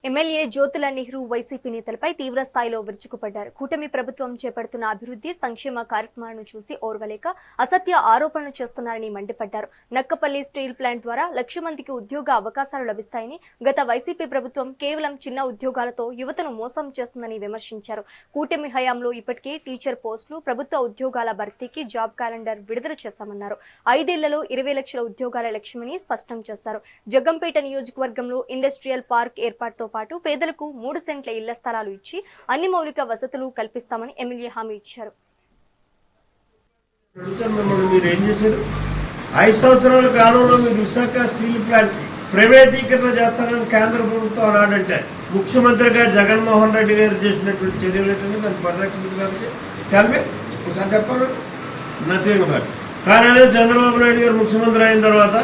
MLA Jyothula Nehru YCP నేతలపై తీవ్ర స్థాయిలో విరుచుకుపడ్డారు. కూటమి ప్రభుత్వం చేపడుతున్న అభివృద్ధి సంక్షేమ కార్యక్రమాలను చూసి ఓర్వలేక అసత్య ఆరోపణలు చేస్తున్నారని మండిపడ్డారు. నక్కపల్లి స్టీల్ ప్లాంట్ ద్వారా 1,00,000 మందికి ఉద్యోగ అవకాశాలు లభిస్తాయని, గత వైసీపీ ప్రభుత్వం కేవలం చిన్న ఉద్యోగాలతో యువతను మోసం చేస్తుందని విమర్శించారు. కూటమి హయాంలో ఇప్పటికే టీచర్ పోస్టులు, ప్రభుత్వ ఉద్యోగాల భర్తీకి జాబ్ క్యాలెండర్ విడుదల చేశామన్నారు. 5 ఏళ్లలో 20 లక్షల ఉద్యోగాల లక్ష్యమని స్పష్టం చేశారు. జగ్గంపేట నియోజకవర్గంలో ఇండస్ట్రియల్ పార్క్ ఏర్పాటుతో పాటు పేదలకు 3 సెంట్ల ఇళ్ల స్థలాలు ఇచ్చి అన్ని మౌలిక వసతులు కల్పిస్తామని ఎమ్మెల్యే హామీ ఇచ్చారు. 5 సంవత్సరాల కాలంలో మీరు విశాఖ స్టీల్ ప్లాంట్ ప్రైవేటీకరణ చేస్తారని కేంద్ర ప్రభుత్వం అన్నాడంటే ముఖ్యమంత్రిగా జగన్మోహన్ రెడ్డి గారు చేసినటువంటి చర్యలు ఏంటంటే దాన్ని పరిరక్షించడానికి ఒకసారి చెప్పాను నథింగ్ బట్. కానీ అదే చంద్రబాబు నాయుడు గారు ముఖ్యమంత్రి అయిన తర్వాత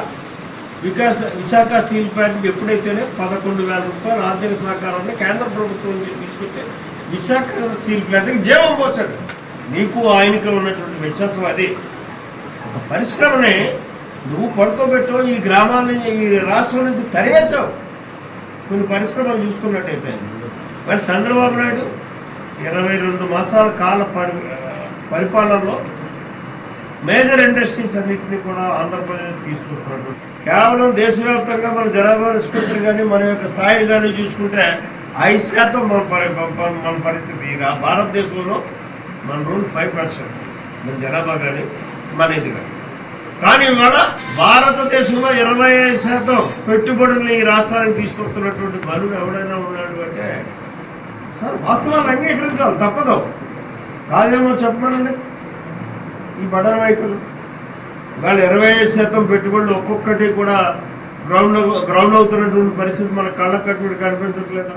విశాఖ స్టీల్ ప్లాంట్కి ఎప్పుడైతేనే 11,000 రూపాయల ఆర్థిక సహకారాన్ని కేంద్ర ప్రభుత్వం నుంచి తీసుకొచ్చి విశాఖ స్టీల్ ప్లాంట్కి జీవం పోచాడు. నీకు ఆయనకు ఉన్నటువంటి వ్యత్యాసం అది. ఒక పరిశ్రమని నువ్వు పడుకోబెట్టో ఈ గ్రామాల నుంచి ఈ రాష్ట్రం నుంచి తరివేచావు. కొన్ని పరిశ్రమలు చూసుకున్నట్టయితే మరి చంద్రబాబు నాయుడు 22 మాసాల కాల పరిపాలనలో మేజర్ ఇండస్ట్రీస్ అన్నింటినీ కూడా ఆంధ్రప్రదేశ్ తీసుకుంటున్నాడు. కేవలం దేశవ్యాప్తంగా మన జనాభా నిష్పత్తి కానీ మన యొక్క స్థాయిని కానీ చూసుకుంటే 5% మన పరిస్థితి. భారతదేశంలో మన రూల్ 5% మన జనాభా కానీ మన ఇది కానీ ఇవాళ భారతదేశంలో 25% పెట్టుబడుల్ని ఈ రాష్ట్రానికి తీసుకొస్తున్నటువంటి బలుడు ఎవడైనా ఉన్నాడు అంటే సార్ వాస్తవాలు అంగీకరించాలి, తప్పదు. కాదేమో చెప్పమనండి. ఈ బడా నాయకులు వాళ్ళు 25% పెట్టుబడులు ఒక్కొక్కటి కూడా గ్రౌండ్ అవుతున్నటువంటి పరిస్థితి మన కళ్ళ కట్టుబడి కనిపించట్లేదా?